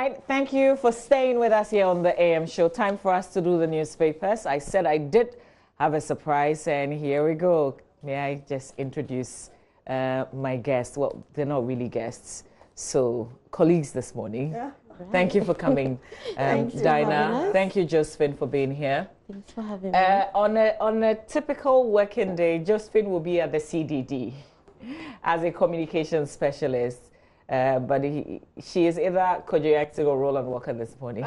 right, thank you for staying with us here on the AM show. Time for us to do the newspapers. I said I did have a surprise, and here we go. May I just introduce my guests? Well, they're not really guests, so colleagues this morning. Yeah. Right. Thank you for coming, Dinah. Thank you, Josephine, for being here. Thanks for having me. On a typical working day, Josephine will be at the CDD as a communications specialist. But she is either Kojoyak or Roland Walker this morning.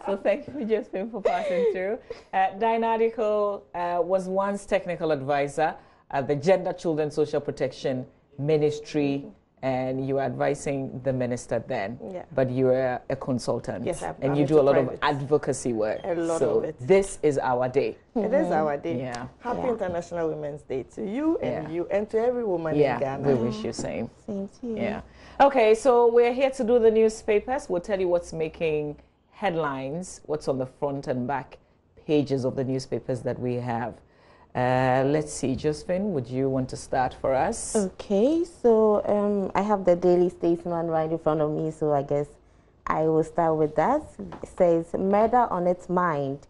So thank you, Josephine, for passing through. Dinah Adiko was once technical advisor at the Gender, Children, Social Protection Ministry, and you were advising the minister then. Yeah. But you were a consultant. Yes, and you do a lot of advocacy work. A lot of it. This is our day. It is our day. Yeah. Happy International Women's Day to you and to every woman in Ghana. We wish you same. Same to you. Yeah. Okay, so we're here to do the newspapers. We'll tell you what's making headlines, what's on the front and back pages of the newspapers that we have. Let's see, Josephine, would you want to start for us? Okay, so I have the Daily Statesman right in front of me, so I guess I will start with that. It says, murder on its mind.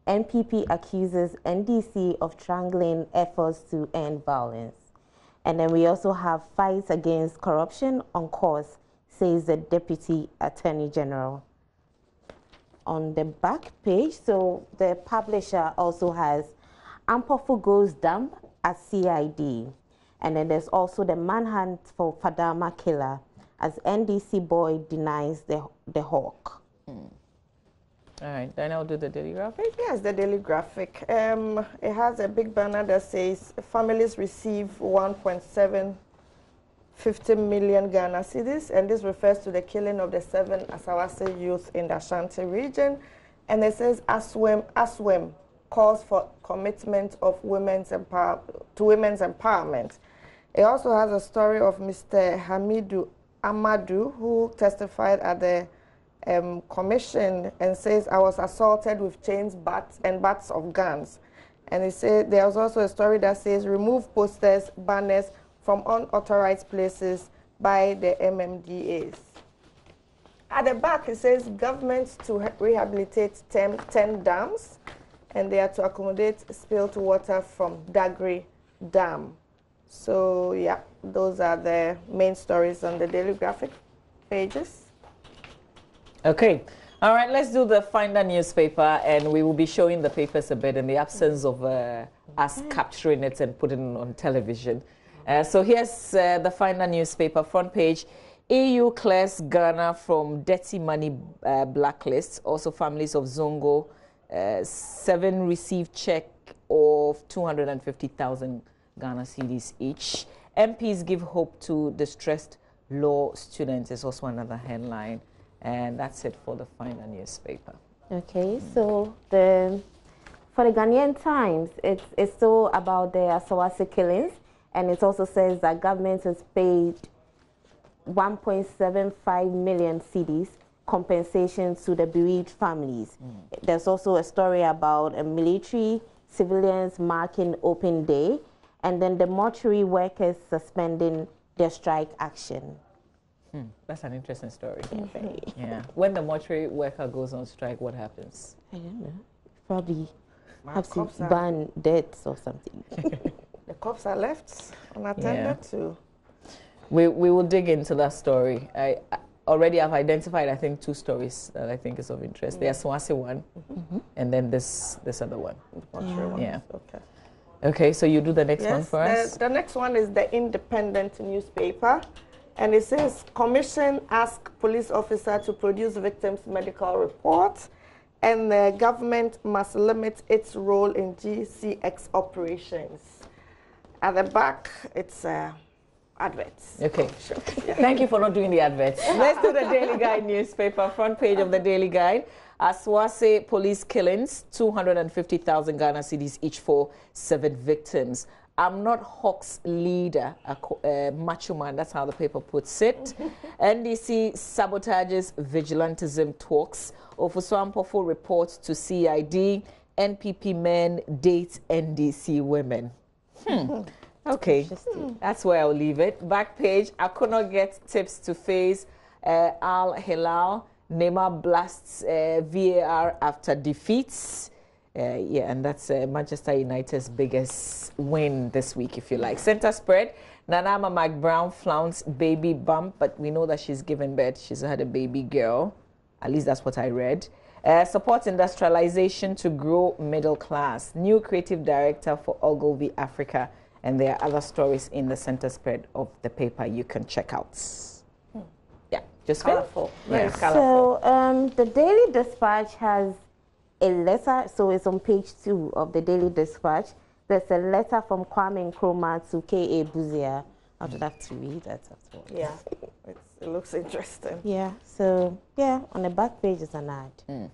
NPP accuses NDC of strangling efforts to end violence. And then we also have fights against corruption on course, says the Deputy Attorney General. On the back page, so the publisher also has Ampofo goes dump at CID. And then there's also the manhunt for Fadama killer as NDC boy denies the hawk. All right, then I'll do the Daily Graphic. Yes, the Daily Graphic. It has a big banner that says families receive 1.750 million Ghana cedis, and this refers to the killing of the 7 Asawase youth in the Ashanti region. And it says ASWEM calls for commitment of women's empowerment. It also has a story of Mr. Hamidu Amadu, who testified at the commission and says, I was assaulted with chains, bats of guns. And he said there was also a story that says, remove posters, banners from unauthorized places by the MMDAs. At the back, it says government to rehabilitate 10 dams, and they are to accommodate spilled water from Dagri Dam. So, yeah, those are the main stories on the Daily Graphic pages. Okay. All right, let's do the Finder newspaper, and we will be showing the papers a bit in the absence of us capturing it and putting it on television. So here's the Finder newspaper front page. EU clears Ghana from dirty money blacklist. Also, families of Zongo 7 received check of 250,000 Ghana cedis each. MPs give hope to distressed law students is also another headline. And that's it for the Finder newspaper. Okay, so for the Ghanaian Times, it's still about the Asawase killings, and it also says that government has paid 1.75 million cedis compensation to the bereaved families. There's also a story about a military civilians marking open day, and then the mortuary workers suspending their strike action. That's an interesting story. Yeah. When the mortuary worker goes on strike, what happens? I don't know. Probably have to ban deaths or something. The cops are left unattended too. We will dig into that story. I already have identified, I think, 2 stories that I think is of interest. The Asawase one, and then this other one. The mortuary one. Yeah. Okay, so you do the next one for us? The next one is the Independent newspaper. And it says, Commission asks police officer to produce victim's medical report, and the government must limit its role in GCX operations. At the back, it's adverts. Okay. Sure. Yeah. Thank you for not doing the adverts. Let's do the Daily Guide newspaper, front page of the Daily Guide. Asawase police killings, 250,000 Ghana cedis each for 7 victims. I'm not Hawk's leader, macho man, that's how the paper puts it. NDC sabotages vigilantism talks. Ofosu Ampofo reports to CID. NPP men date NDC women. Okay, that's where I'll leave it. Back page, I could not get tips to face Al Hilal, Neymar blasts VAR after defeats. Yeah, and that's Manchester United's biggest win this week, if you like. Center spread, Nanama McBrown flaunts baby bump, but we know that she's given birth. She's had a baby girl. At least that's what I read. Supports industrialization to grow middle class. New creative director for Ogilvy Africa. And there are other stories in the center spread of the paper you can check out. Yeah, just colorful. Very So colorful. the Daily Dispatch has a letter, so it's on page 2 of the Daily Dispatch. There's a letter from Kwame Nkrumah to K.A. Buzia. I would have to read that as well. Yeah, it looks interesting. Yeah, so yeah, on the back page is an ad.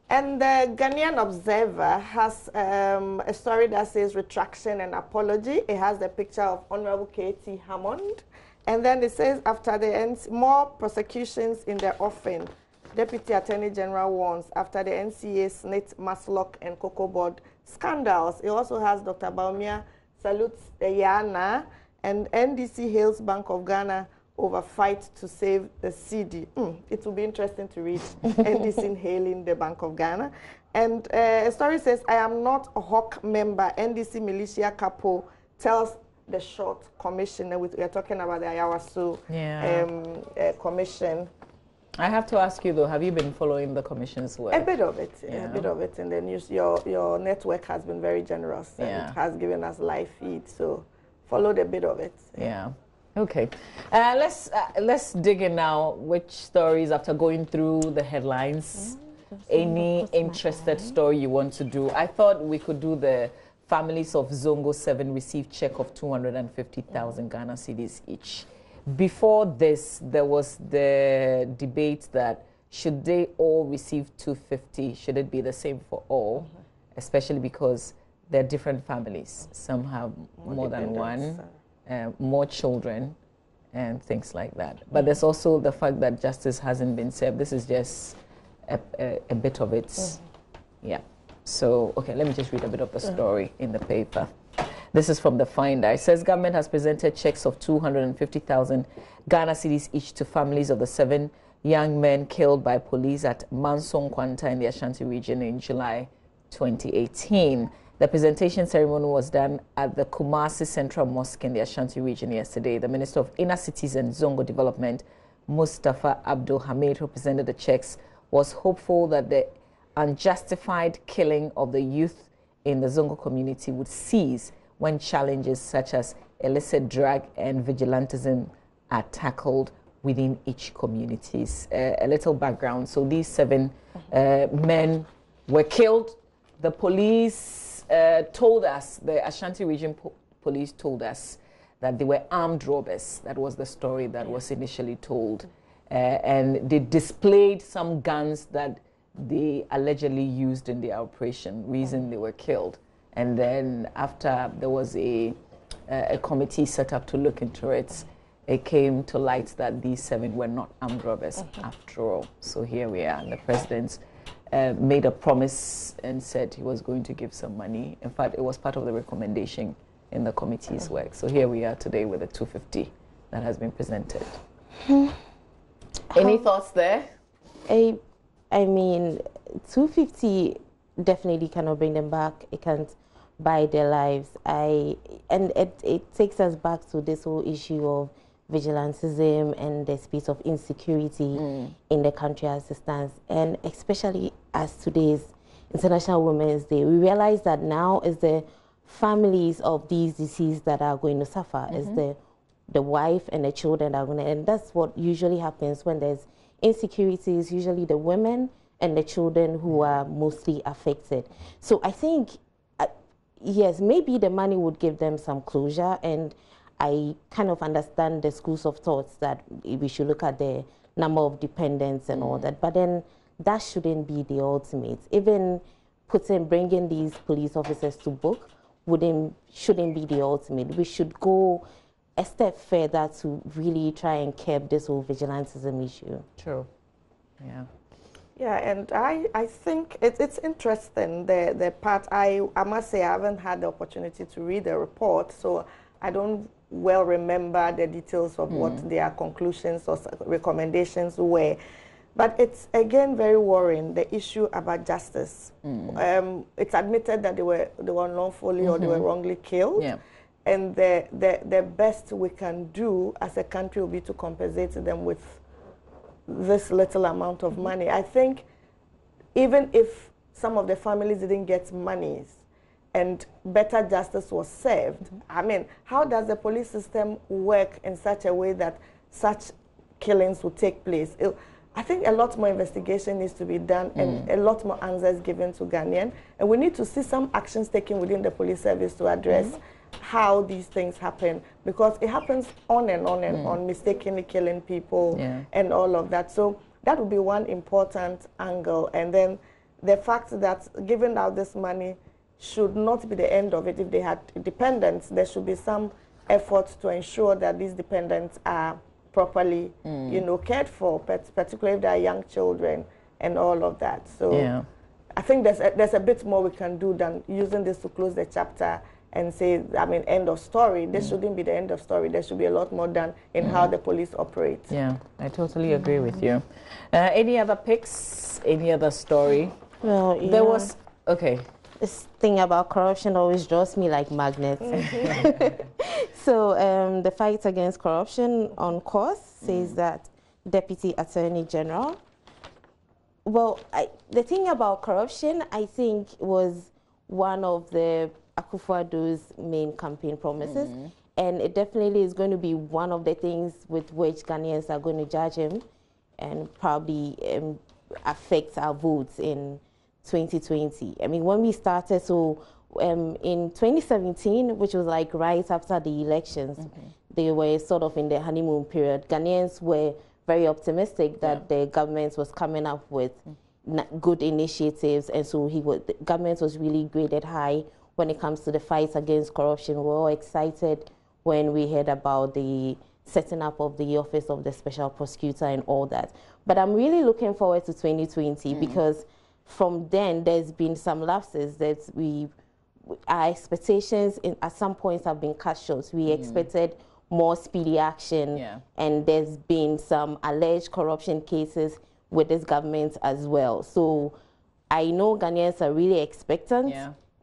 And the Ghanaian Observer has a story that says retraction and apology. It has the picture of Honorable K.T. Hammond. And then it says after the end, more prosecutions in the offing. Deputy Attorney General warns after the NCA snit Maslock and Cocoa Board scandals. It also has Dr. Baumia salutes Yana, and NDC hails Bank of Ghana over fight to save the CD. It will be interesting to read NDC hailing the Bank of Ghana. And a story says, I am not a Hawk member. NDC militia capo tells the short commission. And we are talking about the Asawase commission. I have to ask you though, have you been following the commission's work? A bit of it, a bit of it in the news. Your network has been very generous and has given us live feed, so followed a bit of it. Yeah. Okay. Let's dig in now. Which stories, after going through the headlines, any interested story you want to do? I thought we could do the families of Zongo 7 received check of 250,000 Ghana cedis each. Before this, there was the debate that should they all receive 250? Should it be the same for all? Especially because they're different families. Some have more than one, more children, and things like that. But there's also the fact that justice hasn't been served. This is just a bit of it. Yeah. So, okay, let me just read a bit of the story in the paper. This is from the Finder. It says government has presented checks of 250,000 Ghana cedis each to families of the 7 young men killed by police at Mansong Kwanta in the Ashanti region in July 2018. The presentation ceremony was done at the Kumasi Central Mosque in the Ashanti region yesterday. The Minister of Inner Cities and Zongo Development, Mustafa Abdul Hamid, who presented the checks, was hopeful that the unjustified killing of the youth in the Zongo community would cease when challenges such as illicit drug and vigilantism are tackled within each communities. A little background. So these 7 men were killed. The police told us, the Ashanti region police told us that they were armed robbers. That was the story that was initially told. And they displayed some guns that they allegedly used in the operation, reason they were killed. And then after there was a committee set up to look into it, it came to light that these 7 were not armed robbers after all. So here we are. And the president made a promise and said he was going to give some money. In fact, it was part of the recommendation in the committee's work. So here we are today with the 250 that has been presented. Any thoughts there? I mean, 250 definitely cannot bring them back. It can't buy their lives. And it takes us back to this whole issue of vigilantism and the space of insecurity in the country as it stands. And especially as today's International Women's Day, we realize that now is the families of these deceased that are going to suffer. It's the wife and the children that are going to, and that's what usually happens when there's insecurity. Is usually the women and the children who are mostly affected. So I think, yes, maybe the money would give them some closure, and I kind of understand the schools of thoughts that we should look at the number of dependents and all that, but then that shouldn't be the ultimate. Even bringing these police officers to book shouldn't be the ultimate. We should go a step further to really try and curb this whole vigilantism issue. True. Yeah. Yeah, and I think it's interesting, the part, I must say I haven't had the opportunity to read the report, so I don't well remember the details of what their conclusions or recommendations were. But it's, again, very worrying, the issue about justice. It's admitted that they were unlawfully or they were wrongly killed. Yeah. And the best we can do as a country will be to compensate them with this little amount of money. I think even if some of the families didn't get monies and better justice was served, I mean, how does the police system work in such a way that such killings will take place? I think a lot more investigation needs to be done and a lot more answers given to Ghanaians. And we need to see some actions taken within the police service to address how these things happen, because it happens on and on and on, mistakenly killing people and all of that. So that would be one important angle. And then the fact that giving out this money should not be the end of it. If they had dependents, there should be some effort to ensure that these dependents are properly, you know, cared for, particularly if they are young children and all of that. So I think there's a bit more we can do than using this to close the chapter and say, I mean, end of story. This shouldn't be the end of story. There should be a lot more done in how the police operate. Yeah, I totally agree with you. Any other picks? Any other story? Well, there was, this thing about corruption always draws me like magnets. So the fight against corruption on course says that Deputy Attorney General. Well, the thing about corruption, I think, was one of the Akufo-Addo's main campaign promises, and it definitely is going to be one of the things with which Ghanaians are going to judge him and probably affect our votes in 2020. I mean, when we started, in 2017, which was like right after the elections, they were sort of in the honeymoon period. Ghanaians were very optimistic that the government was coming up with good initiatives, and so the government was really graded high when it comes to the fight against corruption. We were all excited when we heard about the setting up of the Office of the Special Prosecutor and all that. But I'm really looking forward to 2020 because from then there's been some lapses that our expectations at some points have been cut short. We expected more speedy action, and there's been some alleged corruption cases with this government as well. So I know Ghanaians are really expectant,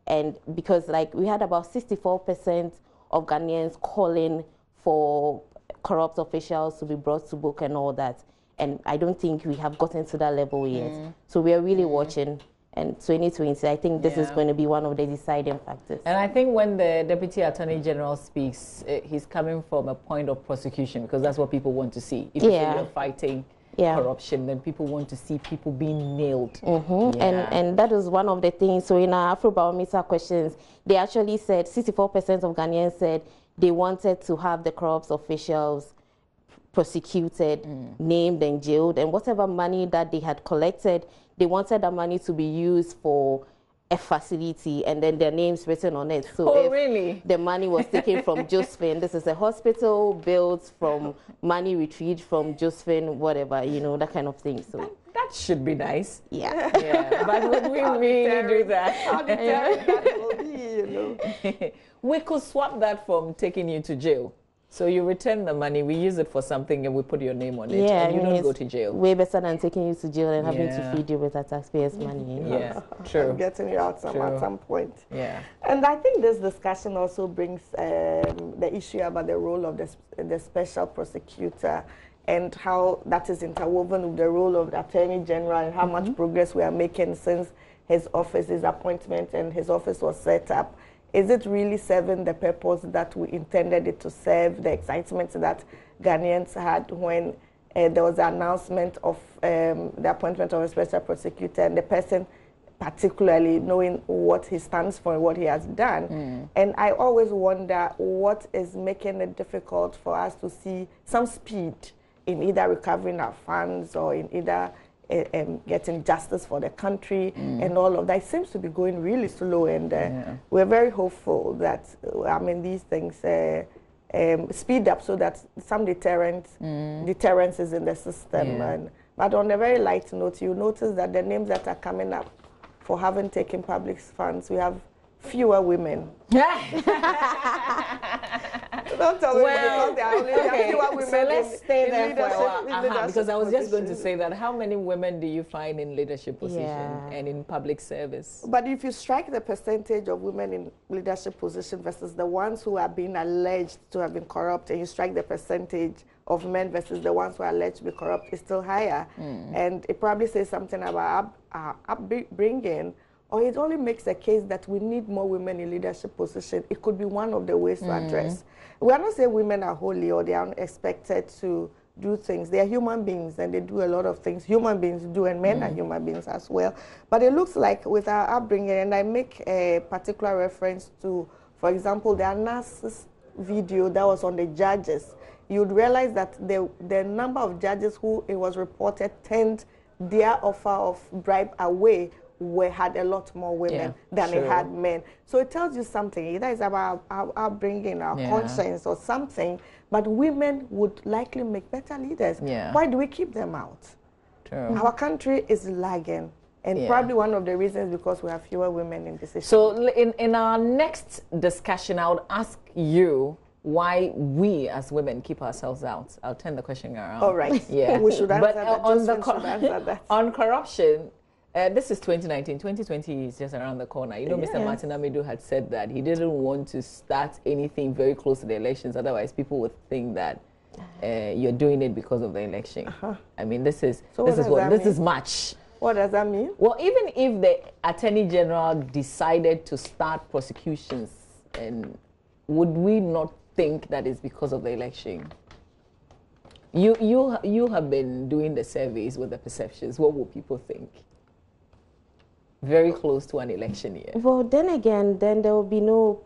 and because like we had about 64% of Ghanaians calling for corrupt officials to be brought to book and all that, and I don't think we have gotten to that level yet. So we are really watching. And 2020, I think this is going to be one of the deciding factors. And I think when the Deputy Attorney General speaks, he's coming from a point of prosecution, because that's what people want to see. If you're fighting corruption, then people want to see people being nailed. And that is one of the things. So in our Afrobarometer questions, they actually said 64% of Ghanaians said they wanted to have the corrupt officials prosecuted, named and jailed, and whatever money that they had collected, they wanted that money to be used for a facility and then their names written on it. So if the money was taken from Josephine, this is a hospital built from money retrieved from Josephine, whatever, you know, that kind of thing. So that should be nice. But would we really do that? How deterrent that will be, you know. We could swap that from taking you to jail. So you return the money, we use it for something, and we put your name on it, and you don't go to jail. Way better than taking you to jail and having to feed you with our taxpayers' money. You know? True. And getting you out at some point. And I think this discussion also brings the issue about the role of the special prosecutor and how that is interwoven with the role of the Attorney General and how much progress we are making since his appointment and his office was set up. Is it really serving the purpose that we intended it to serve, the excitement that Ghanaians had when there was an announcement of the appointment of a special prosecutor, and the person particularly knowing what he stands for and what he has done? And I always wonder what is making it difficult for us to see some speed in either recovering our funds or in either getting justice for the country and all of that. It seems to be going really slow, and we're very hopeful that, I mean, these things speed up so that some deterrence is in the system. But on a very light note, you notice that the names that are coming up for having taken public funds, we have fewer women. Don't tell me Well, because there are only fewer women so let's stay there for a while. leadership Because I was just going to positions. say that how many women do you find in leadership position Yeah. and in public service? But if you strike the percentage of women in leadership position versus the ones who are being alleged to have been corrupt, and you strike the percentage of men versus the ones who are alleged to be corrupt, it's still higher. And it probably says something about our upbringing, or it only makes a case that we need more women in leadership position. It could be one of the ways to address. We are not saying women are holy or they are expected to do things. They are human beings and they do a lot of things human beings do, and men are human beings as well. But it looks like with our upbringing, and I make a particular reference to, for example, the analysis video that was on the judges, you'd realize that the number of judges who it was reported turned their offer of bribe away had a lot more women than it had men. So it tells you something. Either it's about our upbringing, our conscience or something, but women would likely make better leaders. Why do we keep them out? True. Our country is lagging, and probably one of the reasons because we have fewer women in decision. So in our next discussion, I would ask you why we as women keep ourselves out. I'll turn the question around. All right. Yeah. We should answer but that. On the on corruption, this is 2019. 2020 is just around the corner. You know, Mr. Martin Amidu had said that he didn't want to start anything very close to the elections. Otherwise, people would think that you're doing it because of the election. I mean, this is much. What does that mean? Well, even if the Attorney General decided to start prosecutions, and would we not think that it's because of the election? You have been doing the surveys with the perceptions. What will people think? Very close to an election year. Well, then again, then there will be no.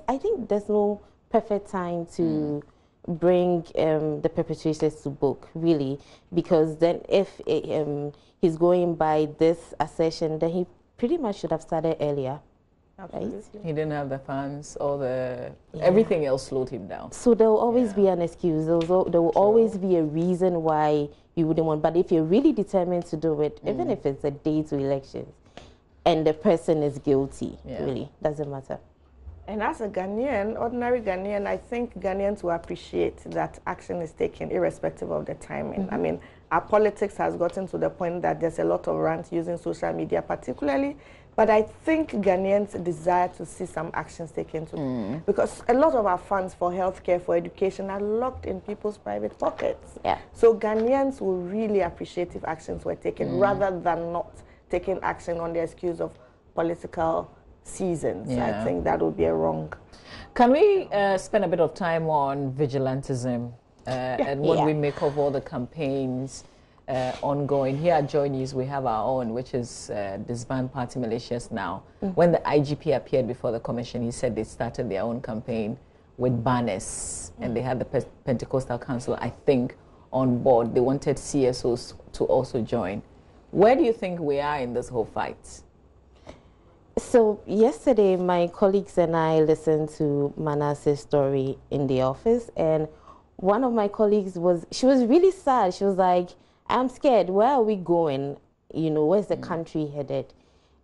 I think there's no perfect time to bring the perpetrators to book, really, because then if he's going by this assertion, then he pretty much should have started earlier. Right? He didn't have the funds or everything else slowed him down. So there will always be an excuse. There will always be a reason why you wouldn't want. But if you're really determined to do it, even if it's a day to elections, and the person is guilty, really, doesn't matter. And as a Ghanaian, ordinary Ghanaian, I think Ghanaians will appreciate that action is taken irrespective of the timing. I mean, our politics has gotten to the point that there's a lot of rants using social media particularly, but I think Ghanaians desire to see some actions taken too, because a lot of our funds for healthcare, for education are locked in people's private pockets. So Ghanaians will really appreciate if actions were taken rather than not taking action on the excuse of political seasons. I think that would be a wrong. Can we spend a bit of time on vigilantism and what we make of all the campaigns ongoing? Here at JoyNews, we have our own, which is disband party militias now. When the IGP appeared before the commission, he said they started their own campaign with banners, and they had the Pentecostal Council, I think, on board. They wanted CSOs to also join. Where do you think we are in this whole fight? So yesterday, my colleagues and I listened to Manasseh's story in the office, and one of my colleagues she was really sad. She was like, I'm scared. Where are we going? You know, where's the country headed?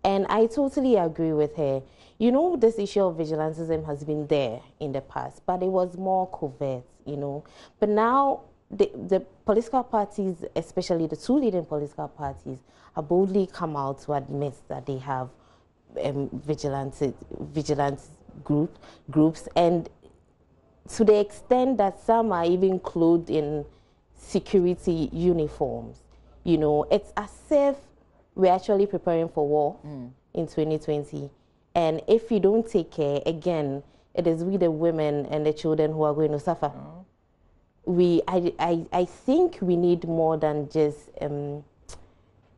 And I totally agree with her. You know, this issue of vigilantism has been there in the past, but it was more covert, you know. But now the political parties, especially the two leading political parties, have boldly come out to admit that they have vigilance groups, and to the extent that some are even clothed in security uniforms. You know, it's as if we're actually preparing for war in 2020. And if you don't take care, again, it is we, the women and the children, who are going to suffer. I think we need more than just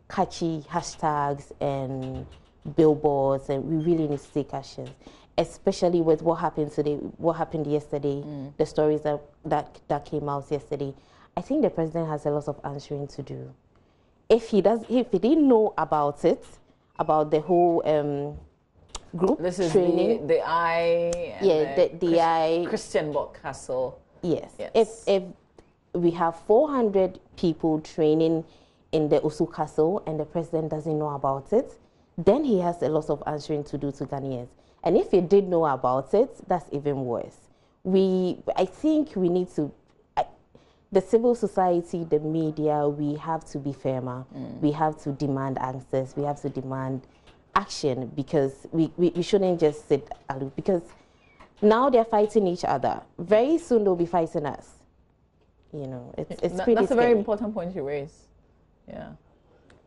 catchy hashtags and billboards, and we really need to take actions, especially with what happened today, what happened yesterday, the stories that came out yesterday. I think the president has a lot of answering to do. If he didn't know about it, about the whole group this is training, the I Christian Bock Castle. Yes. If we have 400 people training in the Osu Castle and the president doesn't know about it, then he has a lot of answering to do to Ghanaians. And if he did know about it, that's even worse. I think we need to, the civil society, the media, we have to be firmer. We have to demand answers. We have to demand action, because we shouldn't just sit aloof, because now they're fighting each other. Very soon they'll be fighting us. You know, it's pretty That's a scary. very important point you raise. Yeah.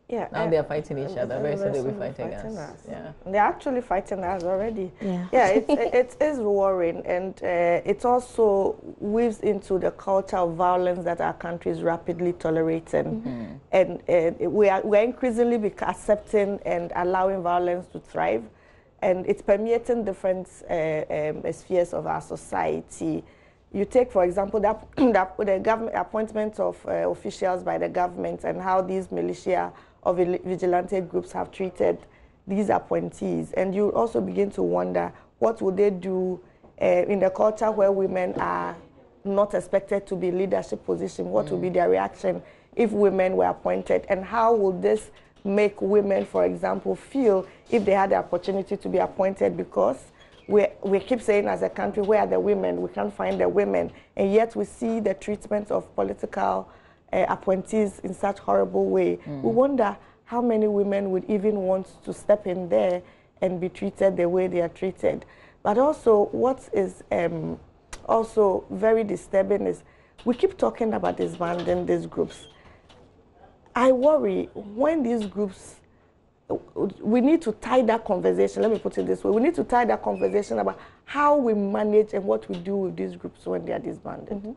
Yeah. Now they're fighting each other. Very soon they'll be fighting us. Yeah. They're actually fighting us already. Yeah. Yeah, it is worrying, and it also weaves into the culture of violence that our country is rapidly tolerating. And we're increasingly accepting and allowing violence to thrive. And it's permeating different spheres of our society. You take, for example, the government appointment of officials by the government, and how these militia or vigilante groups have treated these appointees. And you also begin to wonder, what would they do in the culture where women are not expected to be in leadership position? What would be their reaction if women were appointed? And how would this make women, for example, feel if they had the opportunity to be appointed? Because we keep saying, as a country, where are the women? We can't find the women. And yet we see the treatment of political appointees in such horrible way. We wonder how many women would even want to step in there and be treated the way they are treated. But also, what is also very disturbing is we keep talking about disbanding these groups. I worry when these groups, we need to tie that conversation, let me put it this way, we need to tie that conversation about how we manage and what we do with these groups when they are disbanded.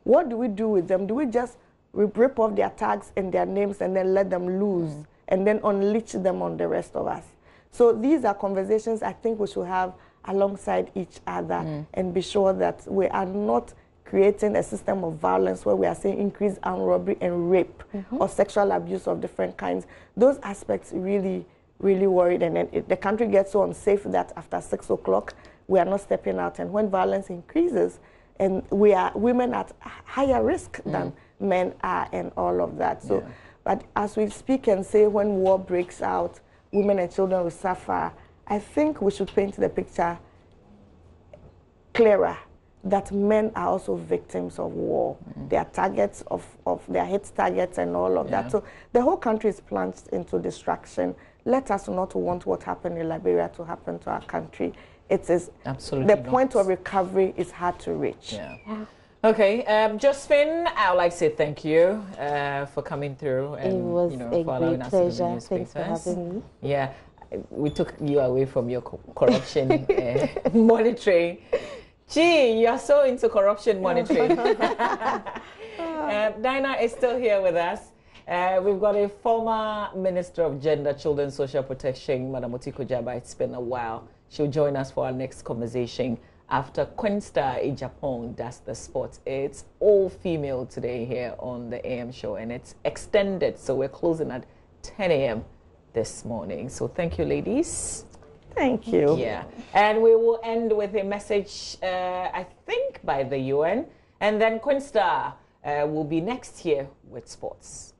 What do we do with them? Do we just rip off their tags and their names and then let them loose and then unleash them on the rest of us? So these are conversations I think we should have alongside each other and be sure that we are not creating a system of violence where we are seeing increased armed robbery and rape or sexual abuse of different kinds. Those aspects really, really worried. And then the country gets so unsafe that after 6 o'clock, we are not stepping out. And when violence increases, and women at higher risk than men are, and all of that. So, but as we speak and say, when war breaks out, women and children will suffer, I think we should paint the picture clearer, that men are also victims of war. They are targets of their hit targets and all of that. So the whole country is plunged into destruction. Let us not want what happened in Liberia to happen to our country. It is absolutely the point of recovery is hard to reach. Okay, Josephine, I would like to say thank you for coming through and it was for allowing us to do the newspapers. Thanks for having me. Yeah, we took you away from your corruption monitoring. Gee, you're so into corruption monitoring. Dinah is still here with us. We've got a former Minister of Gender, Children, Social Protection, Madam Otiko Jaba. It's been a while. She'll join us for our next conversation after Queen Star in Japan does the sports. It's all female today here on the AM show, and it's extended, so we're closing at 10 a.m. this morning. So thank you, ladies. Thank you. Yeah, and we will end with a message, I think, by the UN, and then Queen Star will be next here with sports.